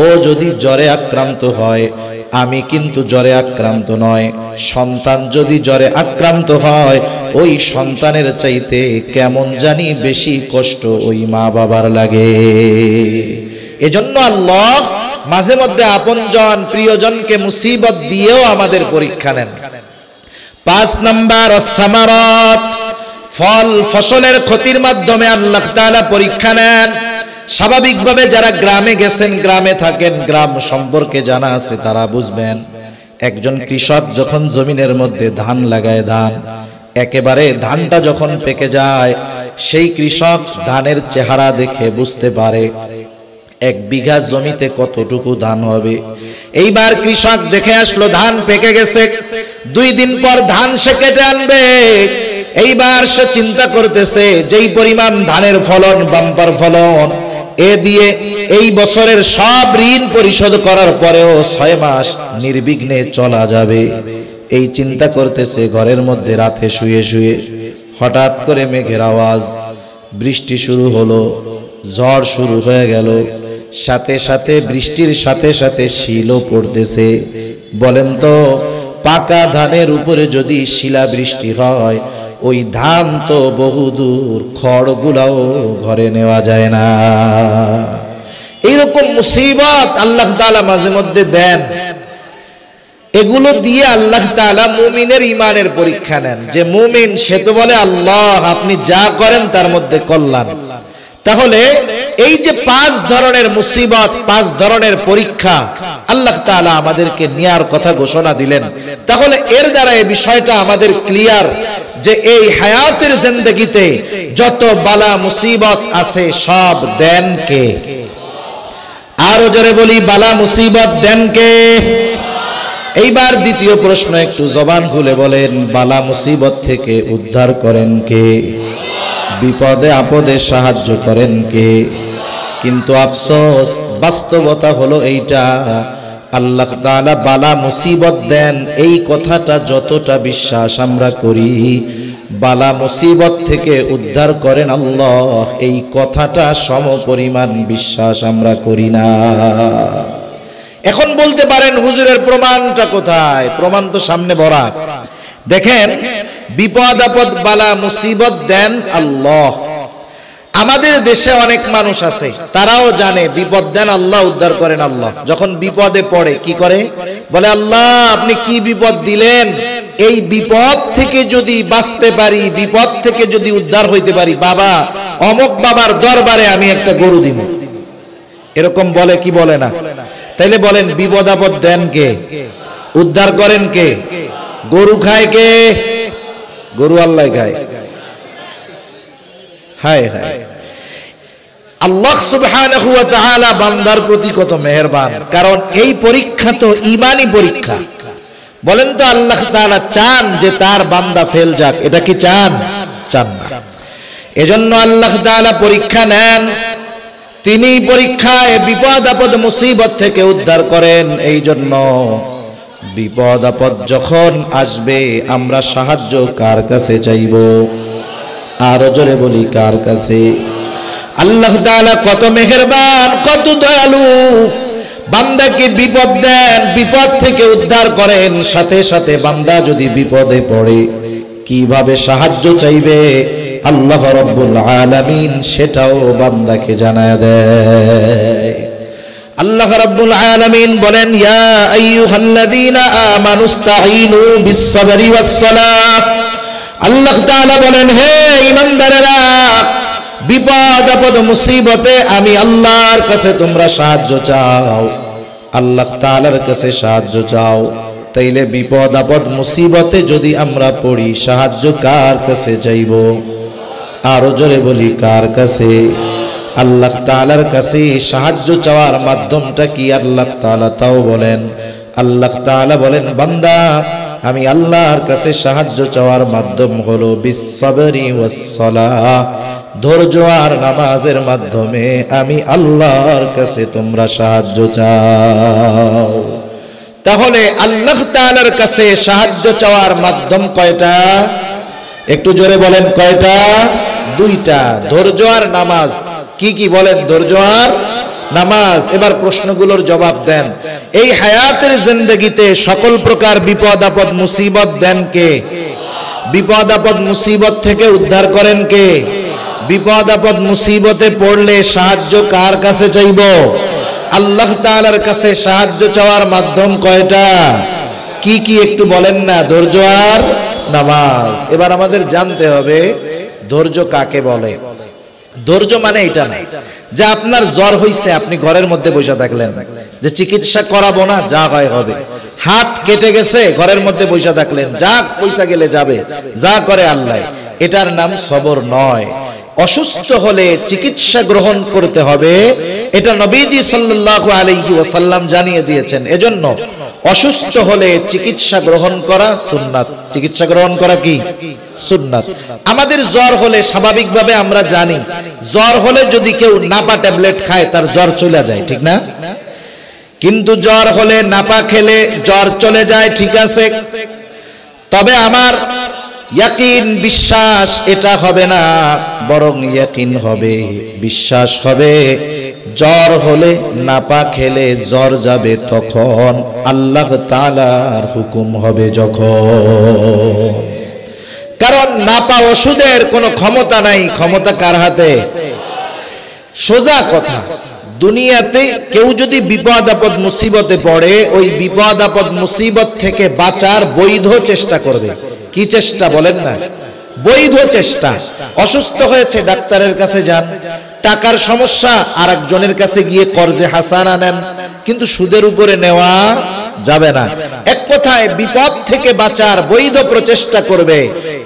ও যদি জ্বরে আক্রান্ত হয়, আমি কিন্তু জ্বরে আক্রান্ত নয়, সন্তান যদি জ্বরে আক্রান্ত হয়, ওই সন্তানের চাইতে কেমন জানি বেশি কষ্ট ওই মা বাবার লাগে। এজন্য আল্লাহ মাঝে মধ্যে আপনজন প্রিয়জনকে মুসিবত দিয়েও আমাদের পরীক্ষা নেন। ৫ নাম্বার সামারাত, ফল ফসলের ক্ষতির মাধ্যমে আল্লাহ তাআলা পরীক্ষা নেন। স্বাভাবিকভাবে যারা গ্রামে গেছেন, গ্রামে থাকেন, গ্রাম সম্পর্কে জানা আছে, তারা বুঝবেন একজন কৃষক যখন জমিনের মধ্যে ধান লাগায়, ধান একেবারে ধানটা যখন পেকে যায়, সেই কৃষক ধানের চেহারা দেখে বুঝতে পারে ১ বিঘা জমিতে কতটুকু ধান হবে। এইবার কৃষক দেখে আসলো ধান পেকে গেছে, ২ দিন পর ধান সে কেটে আনবে। এইবার সে চিন্তা করতেছে যেই পরিমাণ ধানের ফলন, বাম্পার ফলন, এ দিয়ে এই বছরের সব ঋণ পরিশোধ করার পরেও ৬ মাস নির্বিঘ্নে চলা যাবে। এই চিন্তা করতেছে ঘরের মধ্যে রাতে শুয়ে শুয়ে। হঠাৎ করে মেঘের আওয়াজ, বৃষ্টি শুরু হলো, ঝড় শুরু হয়ে গেল, সাথে সাথে বৃষ্টির সাথে সাথে শিলও পড়তেছে। বলেন তো পাকা ধানের উপরে যদি শিলা বৃষ্টি হয়, ওই ধান তো বহুদূর, খড়গুলাও ঘরে নেওয়া যায় না। এইরকম মুসিবত আল্লাহ তাআলা মাঝে মধ্যে দেন। এগুলো দিয়ে আল্লাহ তাআলা মুমিনের ঈমানের পরীক্ষা নেন। যে মুমিন সে তো বলে আল্লাহ আপনি যা করেন তার মধ্যে কল্যাণ। তাহলে এই যে ৫ ধরনের মুসিবত, ৫ ধরনের পরীক্ষা আল্লাহ তাআলা আমাদেরকে নেয়ার কথা ঘোষণা দিলেন, তাহলে এর দ্বারা এই বিষয়টা আমাদের ক্লিয়ার যে এই হায়াতের জিন্দেগিতে যত বালা মুসিবত আছে সব দেন কে? আরো জোরে বলি, বালা মুসিবত দেন কে? এইবার দ্বিতীয় প্রশ্ন, একটু জবান খুলে বলেন, বালা মুসিবত থেকে উদ্ধার করেন কে? বিপদে আপদে সাহায্য করেন কে? কিন্তু আফসোস, বাস্তবতা হলো এইটা, আল্লাহ তাআলা বালা মুসিবত দেন, এই কথাটা যতটা বিশ্বাস আমরা করি, বালা মুসিবত থেকে উদ্ধার করেন আল্লাহ, এই কথাটা সমপরিমাণ বিশ্বাস আমরা করি না। এখন বলতে পারেন হুজুরের প্রমাণটা কোথায়? প্রমাণ তো সামনে ভরা। দেখেন, বিপদ আপদ বালা মুসিবত দেন আল্লাহ। আমাদের দেশে অনেক মানুষ আছে, তারাও জানে বিপদ দেন আল্লাহ, উদ্ধার করেন আল্লাহ। যখন বিপদে পড়ে কি করে? বলে আল্লাহ আপনি কি বিপদ দিলেন, এই বিপদ থেকে যদি বাঁচতে পারি, বিপদ থেকে যদি উদ্ধার হইতে পারি, বাবা অমুক বাবার দরবারে আমি একটা গরু দিব। এরকম বলে কি বলে না? তাইলে বলেন বিপদ আপদ দেন কে, উদ্ধার করেন কে? গরু খায় কে? গরু আল্লাহ খায়। হায় হায়, আল্লাহ সুবহানাহু ওয়া তাআলা বান্দার প্রতি কত মেহেরবান। কারণ এই পরীক্ষা তো ঈমানি পরীক্ষা। বলেন তো আল্লাহ তাআলা চান যে তার বান্দা ফেল যাক? এটা কি চান? চান না। এজন্য আল্লাহ তাআলা পরীক্ষা নেন, তিনি পরীক্ষায় বিপদ আপদ মুসিবত থেকে উদ্ধার করেন। এই জন্য বিপদ আপদ যখন আসবে আমরা সাহায্য কার কাছে চাইব? আরো জোরে বলি কার কাছে? আল্লাহ তাআলা কত মেহেরবান, কত দয়ালু। বান্দাকে বিপদ দেন, বিপদ থেকে উদ্ধার করেন, সাথে সাথে বান্দা যদি বিপদে পড়ে কিভাবে সাহায্য চাইবে আল্লাহ রাব্বুল আলামিন সেটাও বান্দাকে জানায় দেয়। আল্লাহ রাব্বুল আলামিন বলেন, ইয়া আইয়ুহাল্লাযীনা আমানুস্তাঈনু বিস-সাবরি ওয়াস-সালাহ। আল্লাহ তাআলা বলেন, হে ঈমানদারেরা, বিপদ আপদ মুসিবতে আমি আল্লাহর কাছে তোমরা সাহায্য চাও, আল্লাহ তাআলার কাছে সাহায্য চাও। তাইলে বিপদ আপদ মুসিবতে যদি আমরা পড়ি সাহায্য কার কাছে চাইব? আরো জোরে বলি কার কাছে? আল্লাহ তাআলার কাছে সাহায্য চাওয়ার মাধ্যমটা কি আল্লাহ তাআলা তাও বলেন। আল্লাহ তাআলা বলেন, বান্দা আমি আল্লাহর কাছে সাহায্য চাওয়ার মাধ্যম হলো বিস-সাবরি ওয়াস-সালাহ, ধৈর্য আর নামাজের মাধ্যমে আমি আল্লাহর কাছে তোমরা সাহায্য চাও। তাহলে আল্লাহ তাআলার কাছে সাহায্য চাওয়ার মাধ্যম কয়টা? একটু জোরে বলেন কয়টা? দুইটা, ধৈর্য আর নামাজ। কি কি বলেন? ধৈর্য আর নামাজ। এবার প্রশ্নগুলোর জবাব দেন। এই হায়াতের জিন্দেগিতে সকল প্রকার বিপদ আপদ মুসিবত দেন কে? বিপদ আপদ মুসিবত থেকে উদ্ধার করেন কে? বিপদ আপদ মুসিবতে পড়লে সাহায্য কার কাছে চাইব? আল্লাহ তাআলার কাছে সাহায্য চাওয়ার মাধ্যম কয়টা? কি কি একটু বলেন না? ধৈর্য আর নামাজ। এবার আমাদের জানতে হবে ধৈর্য কাকে বলে। ধৈর্য মানে এটা না যে আপনার জ্বর হইছে, আপনি ঘরের মধ্যে বসে থাকলেন, যে চিকিৎসা করাবো না, যা হয় হবে। হাত কেটে গেছে, ঘরের মধ্যে বসে থাকলেন, যা পয়সা গেলে যাবে, যা করে আল্লাহ। এটার নাম সবর নয়। অসুস্থ হলে চিকিৎসা গ্রহণ করতে হবে, এটা নবীজি সাল্লাল্লাহু আলাইহি ওয়াসাল্লাম জানিয়ে দিয়েছেন। এজন্য অসুস্থ হলে চিকিৎসা গ্রহণ করা সুন্নাত। চিকিৎসা গ্রহণ করা কি? সুন্নাত। আমাদের জ্বর হলে স্বাভাবিকভাবে আমরা জানি, জ্বর হলে যদি কেউ নাপা ট্যাবলেট খায় তার জ্বর চলে যায়, ঠিক না? কিন্তু জ্বর হলে নাপা খেলে জ্বর চলে যায়, ঠিক আছে। তবে আমার ইয়াকিন, বিশ্বাস এটা হবে না, বরং ইয়াকিন হবে, বিশ্বাস হবে, জ্বর হলে নাপা খেলে জ্বর যাবে তখন আল্লাহ তাআলার হুকুম হবে যখন। কারণ নাপা ওষুধের কোনো ক্ষমতা নাই, ক্ষমতা কার হাতে? সোজা কথা, দুনিয়াতে কেউ যদি বিপদ আপদ মুসিবতে পড়ে, ওই বিপদ আপদ মুসিবত থেকে বাঁচার বৈধ চেষ্টা করবে। কি চেষ্টা বলেন না? বৈধ চেষ্টা। অসুস্থ হয়েছে, ডাক্তারের কাছে যান। টাকার সমস্যা, আরেকজনের কাছে গিয়ে কর্জে হাসানা নেন, কিন্তু সুদের উপরে নেওয়া যাবে না। এক কথায় বিপদ থেকে বাঁচার বৈধ প্রচেষ্টা করবে,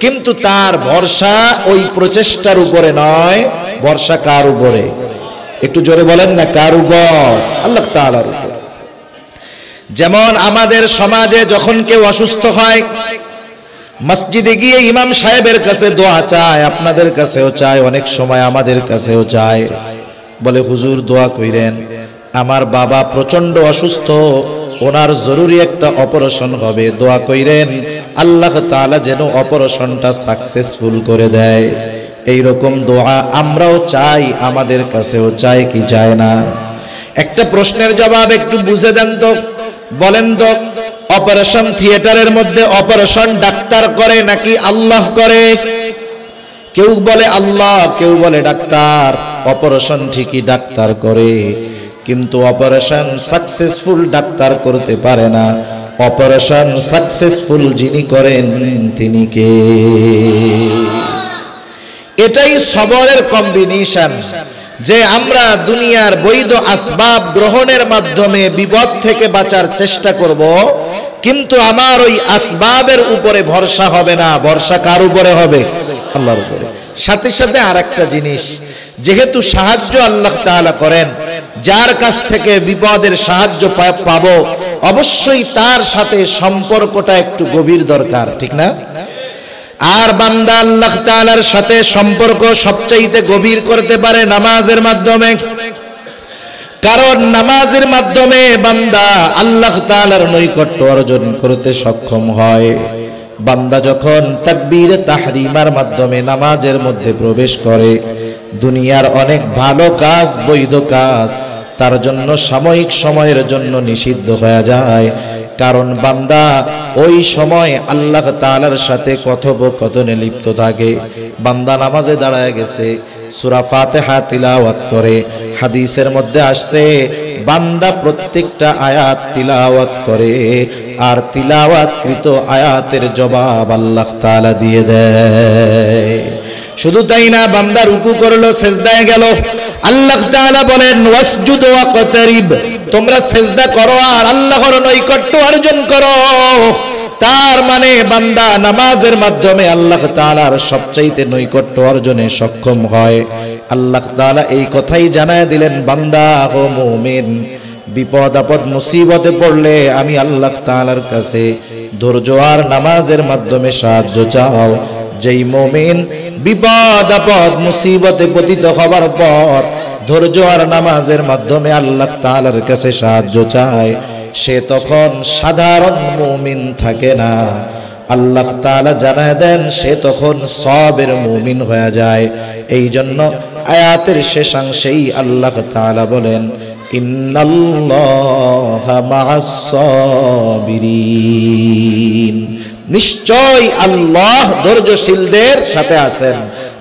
কিন্তু তার ভরসা ওই প্রচেষ্টার উপরে নয়, ভরসা কার উপরে? একটু জোরে বলেন না, কার উপর? আল্লাহ তাআলার উপর। যেমন আমাদের সমাজে যখন কেউ অসুস্থ হয়, মসজিদে গিয়ে ইমাম সাহেবের কাছে দোয়া চায়, আপনাদের কাছেও চায়, অনেক সময় আমাদের কাছেও চায়। বলে হুজুর দোয়া কইরেন, আমার বাবা প্রচন্ড অসুস্থ, ওনার জরুরি একটা অপারেশন হবে, দোয়া কইরেন আল্লাহ তাআলা যেন অপারেশনটা সাকসেসফুল করে দেয়। এই রকম দোয়া আমরাও চাই, আমাদের কাছেও চাই কি চায় না? একটা প্রশ্নের জবাব একটু বুঝে দেন তো, বলেন তো, অপারেশন থিয়েটারের মধ্যে অপারেশন ডাক্তার করে নাকি আল্লাহ করে? কেউ বলে আল্লাহ, কেউ বলে ডাক্তার। অপারেশন ঠিকই ডাক্তার করে, কিন্তু অপারেশন সাকসেসফুল ডাক্তার করতে পারে না। অপারেশন সাকসেসফুল যিনি করেন তিনি কে? এটাই সবরের কম্বিনেশন, যে আমরা দুনিয়ার বৈধ আসবাব গ্রহণের মাধ্যমে বিপদ থেকে বাঁচার চেষ্টা করব, কিন্তু আমার ওই আসবাবের উপরে ভরসা হবে না। ভরসা কার উপরে হবে? আল্লাহর উপরে। সাথে সাথে আরেকটা জিনিস, যেহেতু সাহায্য আল্লাহ তাআলা করেন, যার কাছ থেকে বিপদের সাহায্য পাবো, অবশ্যই তার সাথে সম্পর্কটা একটু গভীর দরকার, ঠিক না? আর বান্দা আল্লাহ তাআলার সাথে সম্পর্ক সবচাইতে গভীর করতে পারে নামাজের মাধ্যমে। কারণ নামাজের মাধ্যমে বান্দা আল্লাহ তাআলার নৈকট্য অর্জন করতে সক্ষম হয়। বান্দা যখন তাকবীরে তাহরিমার মাধ্যমে নামাজের মধ্যে প্রবেশ করে, দুনিয়ার অনেক ভালো কাজ, বৈধ কাজ তার জন্য সাময়িক সময়ের জন্য নিষিদ্ধ হয়ে যায়। কারণ বান্দা ওই সময় আল্লাহ তাআলার সাথে কথোপকথনে লিপ্ত থাকে। বান্দা নামাজে দাঁড়ায় গেছে, সূরা ফাতিহা তিলাওয়াত করে। হাদিসের মধ্যে আসছে বান্দা প্রত্যেকটা আয়াত তিলাওয়াত করে, আর তিলাওয়াতকৃত আয়াতের জবাব আল্লাহ তাআলা দিয়ে দেয়। শুধু তাই না, বান্দা রুকু করলো, সিজদায় গেল, আল্লাহ তাআলা বলেন ওয়াসজুদ ওয়াকতারিব, তোমরা সিজদা করো আর আল্লাহর নৈকট্য অর্জন করো। তার মানে বান্দা নামাজের মাধ্যমে আল্লাহ তাআলার সবচাইতে নৈকট্য অর্জনে সক্ষম হয়। আল্লাহ তাআলা এই কথাই জানায় দিলেন, বান্দা ও মুমিন, বিপদ আপদ মুসিবতে পড়লে আমি আল্লাহ তাআলার কাছে ধৈর্য আর নামাজের মাধ্যমে সাহায্য চাও। যেই মুমিন বিপদ আপদ মুসিবতে পতিত হবার পর ধৈর্য আর নামাজের মাধ্যমে আল্লাহ তাআলার কাছে সাহায্য চায়, সে তখন সাধারণ মুমিন থাকে না। আল্লাহ তাআলা জানায় দেন সে তখন সবের মুমিন হয়ে যায়। এই জন্য আয়াতের শেষাংশেই আল্লাহ তাআলা বলেন ইন্নাল্লাহা মা'আস সাবিরিন, নিশ্চয় আল্লাহ ধৈর্যশীলদের সাথে আছেন।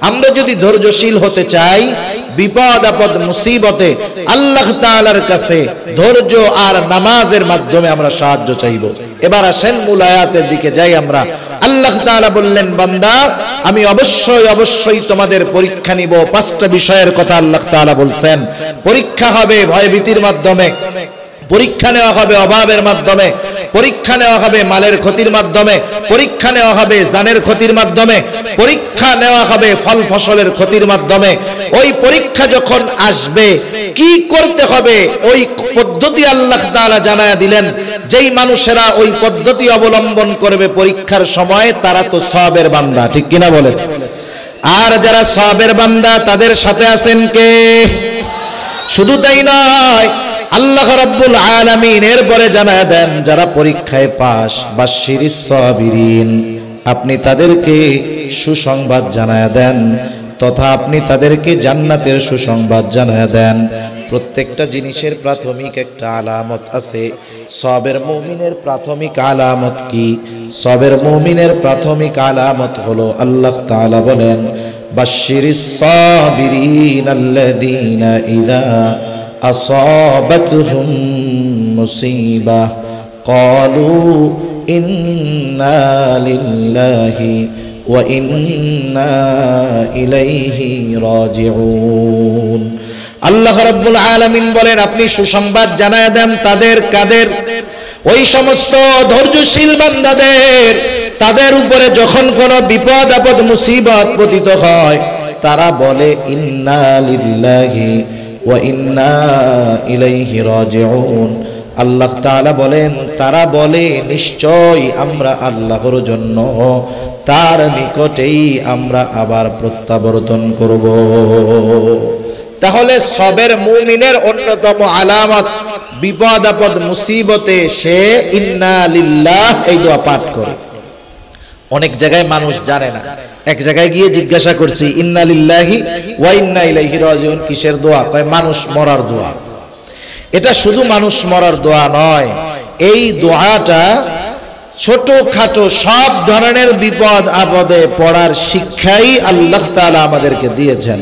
আমরা যদি ধৈর্যশীল হতে চাই, বিপদ আপদ মুসিবতে আল্লাহ তাআলার কাছে ধৈর্য আর নামাজের মাধ্যমে আমরা সাহায্য চাইব। এবার আসেন মূল আয়াতের দিকে যাই আমরা। আল্লাহ তাআলা বললেন, বান্দা আমি অবশ্যই অবশ্যই তোমাদের পরীক্ষা নিব। 5টা বিষয়ের কথা আল্লাহ তাআলা বলছেন। পরীক্ষা হবে ভয়ভীতির মাধ্যমে, পরীক্ষা নেওয়া হবে অভাবের মাধ্যমে, পরীক্ষা নেওয়া হবে মালের ক্ষতির মাধ্যমে, পরীক্ষা নেওয়া হবে জানের ক্ষতির মাধ্যমে, পরীক্ষা নেওয়া হবে ফল ফসলের ক্ষতির মাধ্যমে। ওই পরীক্ষা যখন আসবে কি করতে হবে ওই পদ্ধতি আল্লাহ তাআলা জানায়া দিলেন। যেই মানুষেরা ওই পদ্ধতি অবলম্বন করবে পরীক্ষার সময়, তারা তো সওয়াবের বান্দা, ঠিক কিনা বলেন? আর যারা সওয়াবের বান্দা তাদের সাথে আছেন কে? শুধু তাই নয়, আল্লাহ রাব্বুল আলামিন এরপরে জানায় দেন যারা পরীক্ষায় পাস, বাশশিরিস সাবিরিন, আপনি তাদেরকে সুসংবাদ জানায় দেন, তথা আপনি তাদেরকে জান্নাতের সুসংবাদ জানায় দেন। প্রত্যেকটা জিনিসের প্রাথমিক একটা আলামত আছে। সবের মুমিনের প্রাথমিক আলামত কি? সবের মুমিনের প্রাথমিক আলামত হলো আল্লাহ তাআলা বলেন বাশশিরিস সাবিরিন আল্লাযীনা ইযা আসাবাতহুম মুসিবাহ ক্বালু ইন্না লিল্লাহি ওয়া ইন্না ইলাইহি রাজিউন। আল্লাহ রাব্বুল আলামিন বলেন আপনি সুসংবাদ জানায় দেন তাদের, কাদের? ওই সমস্ত ধৈর্যশীল বান্দাদের। তাদের উপরে যখন কোনো বিপদ আপদ মুসিবত পতিত হয়, তারা বলে ইন্না লিল্লাহি ওয়া ইন্না ইলাইহি রাজিউন। আল্লাহ তাআলা বলেন তারা বলে নিশ্চয় আমরা আল্লাহর জন্য, তার নিকটেই আমরা আবার প্রত্যাবর্তন করব। তাহলে সবের মুমিনের অন্যতম আলামত বিপদ আপদ মুসিবতে সে ইন্না লিল্লাহ এই দোয়া পাঠ করে। অনেক জায়গায় মানুষ জানে না, এক জায়গায় গিয়ে জিজ্ঞাসা করছি ইন্না লিল্লাহি ওয়া ইন্না ইলাইহি রাজিউন কিসের দোয়া? কয় মানুষ মরার দোয়া। এটা শুধু মানুষ মরার দোয়া নয়, এই দোয়াটা ছোটখাটো সব ধরনের বিপদ আপদে পড়ার শিক্ষাই আল্লাহ তাআলা আমাদেরকে দিয়েছেন।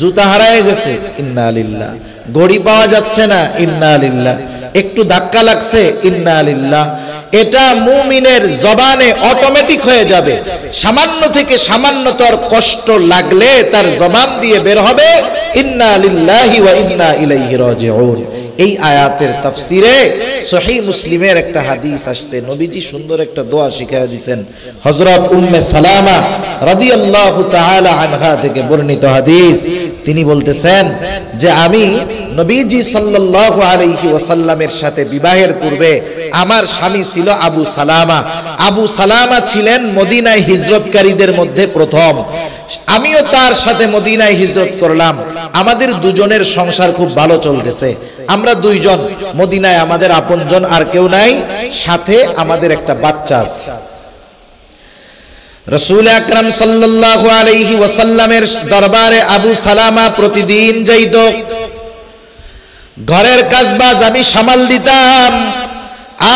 জুতা হারায় গেছে, ইন্না লিল্লাহ। ঘড়ি পাওয়া যাচ্ছে না, ইন্না লিল্লাহ। একটু ধাক্কা লাগছে, ইন্না লিল্লাহ। এটা মুমিনের জবানে অটোমেটিক হয়ে যাবে। সামান্য থেকে সামান্যতর কষ্ট লাগলে তার জবান দিয়ে বের হবে ইন্না লিল্লাহি ওয়া ইন্না ইলাইহি রাজিউন। এই আয়াতের তাফসিরে সহিহ মুসলিমের একটা হাদিস আসছে, নবীজি সুন্দর একটা দোয়া শিখিয়ে দিয়েছেন। হযরত উম্মে সালামা রাদিয়াল্লাহু তাআলা আনহা থেকে বর্ণিত হাদিস, তিনি বলতেছেন যে আমি নবীজি সাল্লাল্লাহু আলাইহি ওয়াসাল্লামের সাথে বিবাহের পূর্বে আমার স্বামী ছিল আবু সালামা। আবু সালামা ছিলেন মদিনায় হিজরতকারীদের মধ্যে প্রথম। আমিও তার সাথে মদিনায় হিজরত করলাম। আমাদের দুজনের সংসার খুব ভালো চলতেছে। আমরা দুইজন মদিনায়, আমাদের আপনজন আর কেউ নাই, সাথে আমাদের একটা বাচ্চা আছে। রাসূল আকরাম সাল্লাল্লাহু আলাইহি ওয়াসাল্লামের দরবারে আবু সালামা প্রতিদিন যাইত। ঘরের কাজবাজ আমি সামাল দিতাম,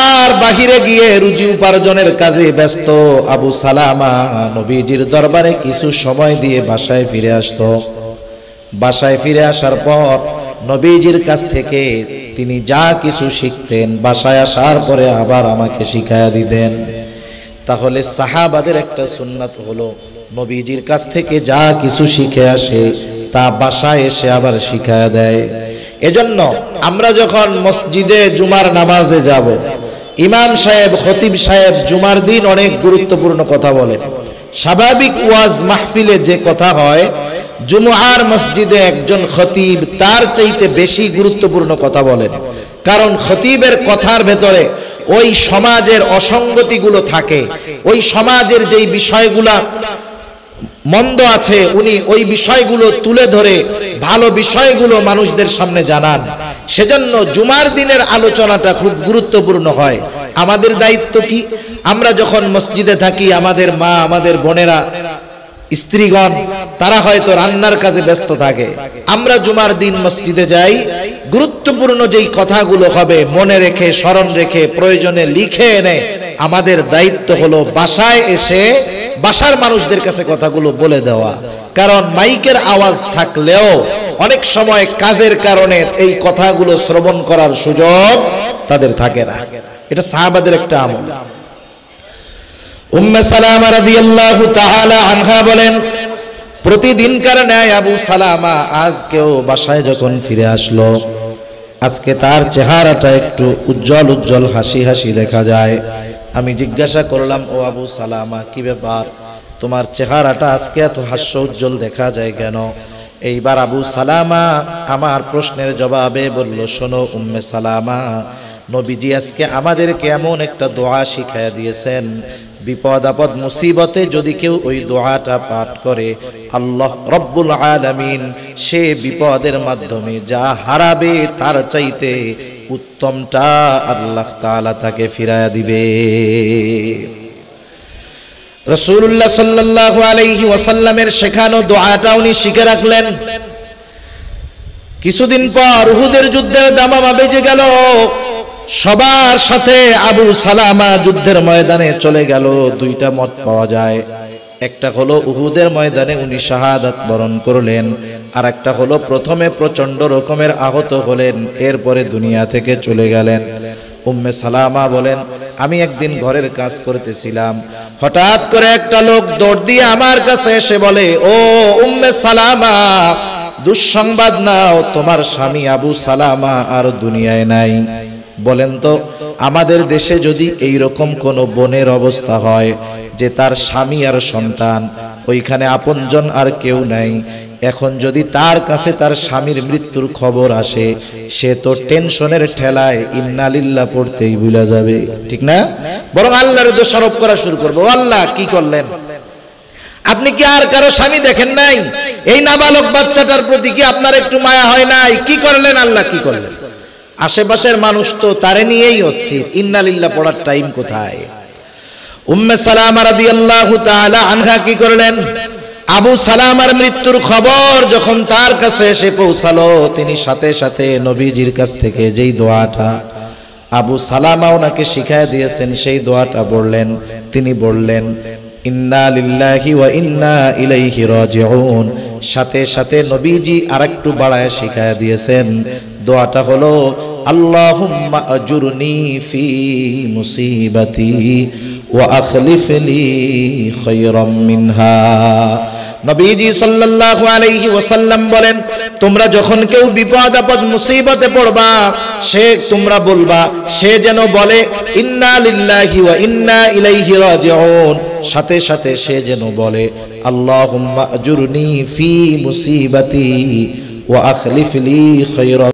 আর বাহিরে গিয়ে রুজি উপার্জনের কাজে ব্যস্ত আবু সালামা নবীজির দরবারে কিছু সময় দিয়ে বাসায় ফিরে আসতো। বাসায় ফিরে আসার পর নবীজির কাছ থেকে তিনি যা কিছু শিখতেন বাসায় আসার পরে আবার আমাকে শিখায়া দিতেন। তাহলে সাহাবাদের একটা সুন্নাত হলো নবীজির কাছ থেকে যা কিছু শিখে আসে তা বাসায় এসে আবার শিখায়া দেয়। এজন্য আমরা যখন মসজিদে জুমার নামাজে যাব, ইমাম সাহেব খতিব সাহেব জুমার দিন অনেক গুরুত্বপূর্ণ কথা বলেন। স্বাভাবিক ওয়াজ মাহফিলে যে কথা হয়, জুমআর মসজিদে একজন খতিব তার চাইতে বেশি গুরুত্বপূর্ণ কথা বলেন। কারণ খতিবের কথার ভেতরে ওই সমাজের অসঙ্গতিগুলো থাকে, ওই সমাজের যেই বিষয়গুলা মন্দ আছে উনি ওই বিষয়গুলো তুলে ধরে ভালো বিষয়গুলো মানুষদের সামনে জানান। সেজন্য জুমার দিনের আলোচনাটা খুব গুরুত্বপূর্ণ হয়। আমাদের দায়িত্ব কি? আমরা যখন মসজিদে থাকি, আমাদের মা, আমাদের বোনেরা, স্ত্রীগণ তারা হয়তো রান্নার কাজে ব্যস্ত থাকে। আমরা জুমার দিন মসজিদে যাই, গুরুত্বপূর্ণ যেই কথাগুলো হবে মনে রেখে, স্মরণ রেখে, প্রয়োজনে লিখে এনে আমাদের দায়িত্ব হলো বাসায় এসে বাসার মানুষদের কাছে কথাগুলো বলে দেওয়া। কারণ মাইকের আওয়াজ থাকলেও অনেক সময় কাজের কারণে এই কথাগুলো শ্রবণ করার সুযোগ তাদের থাকে না। এটা সাহাবাদের একটা আমল। উম্মে সালামা রাদিয়াল্লাহু তাআলা আনহা বলেন, প্রতিদিনকার ন্যায় আবু সালামা আজকেও বাসায় যখন ফিরে আসলো, আজকে তার চেহারাটা একটু উজ্জ্বল উজ্জ্বল হাসি হাসি দেখা যায়। আমি জিজ্ঞাসা করলাম, ও আবু সালামা, কি ব্যাপার, তোমার চেহারাটা আজকে এত হাস্য উজ্জ্বল দেখা যায় কেন? এইবার আবু সালামা আমার প্রশ্নের জবাবে বলল, শোনো উম্মে সালামা, নবীজি আজকে আমাদেরকে এমন একটা দোয়া শিখাইয়া দিয়েছেন, বিপদ আপদ মুসিবতে যদি কেউ ওই দোয়াটা পাঠ করে, আল্লাহ রব্বুল আলামিন সে বিপদের মাধ্যমে যা হারাবে তার চাইতে উত্তমটা আল্লাহ তাআলা তাকে ফিরায়া দিবে। রাসূলুল্লাহ সাল্লাল্লাহু আলাইহি ওয়াসাল্লামের শেখানো দোয়াটা উনি শিখে রাখলেন। কিছুদিন পর উহুদের যুদ্ধের দামামা বেজে গেল। সবার সাথে আবু সালামা যুদ্ধের ময়দানে চলে গেল। দুইটা মত পাওয়া যায়, একটা হলো উহুদের ময়দানে উনি শাহাদাত বরণ করলেন, আর একটা হলো প্রথমে প্রচন্ড রকমের আহত হলেন, এরপরে দুনিয়া থেকে চলে গেলেন। উম্মে সালামা বলেন, আমি একদিন ঘরের কাজ করতেছিলাম, হঠাৎ করে একটা লোক দৌড় দিয়ে আমার কাছে এসে বলে, ও উম্মে সালামা, দুঃসংবাদ নাও, তোমার স্বামী আবু সালামা আর দুনিয়ায় নাই। বলেন তো, আমাদের দেশে যদি এই রকম কোন বোনের অবস্থা হয় যে তার স্বামী আর সন্তান, ওইখানে আপনজন আর কেউ নাই, এখন যদি তার কাছে তার স্বামীর মৃত্যুর খবর আসে, সে তো টেনশনের ঠেলায় ইন্না লিল্লাহ পড়তেই ভুলে যাবে, ঠিক না? বরং আল্লাহর দোষারোপ করা শুরু করবে, ও আল্লাহ কি করলেন, আপনি কি আর কারো স্বামী দেখেন নাই? এই নাবালক বাচ্চাটার প্রতি কি আপনার একটু মায়া হয় নাই? কি করলেন আল্লাহ, কি করলেন? আশেপাশের মানুষ তো তারে নিয়েই অস্থির। ইন্না লিল্লাহ পড়ার টাইম কোথায়? উম্মে সালামা রাদিয়াল্লাহু তাআলা আনহা কি করলেন? আবু সালামার মৃত্যুর খবর যখন তার কাছে এসে পৌঁছালো, তিনি সাথে সাথে নবীজির কাছ থেকে যেই দোয়াটা আবু সালামা ওনাকে শিখায় দিয়েছেন সেই দোয়াটা বললেন। তিনি বললেন ইন্না লিল্লাহি ওয়া ইন্না ইলাইহি রাজিউন। সাথে সাথে নবীজি আরেকটু বাড়ায় শিখায় দিয়েছেন, দোয়াটা হলো আল্লাহুম্মা আজুরনি ফি মুসিবাতি ওয়া আখলিফ লি খায়রাম মিনহা। নবীজি সাল্লাল্লাহু আলাইহি ওয়াসাল্লাম বলেন, তোমরা যখন কেউ বিপদ আপদ মুসিবতে পড়বা, তোমরা বলবা, সে যেন বলে ইন্না লিল্লাহি ওয়া ইন্না ইলাইহি রাজিউন। সাথে সাথে সে যেন বলে আল্লাহুম্মা আজুরনি ফি মুসিবাতি ওয়া আখলিফ লি খায়রাম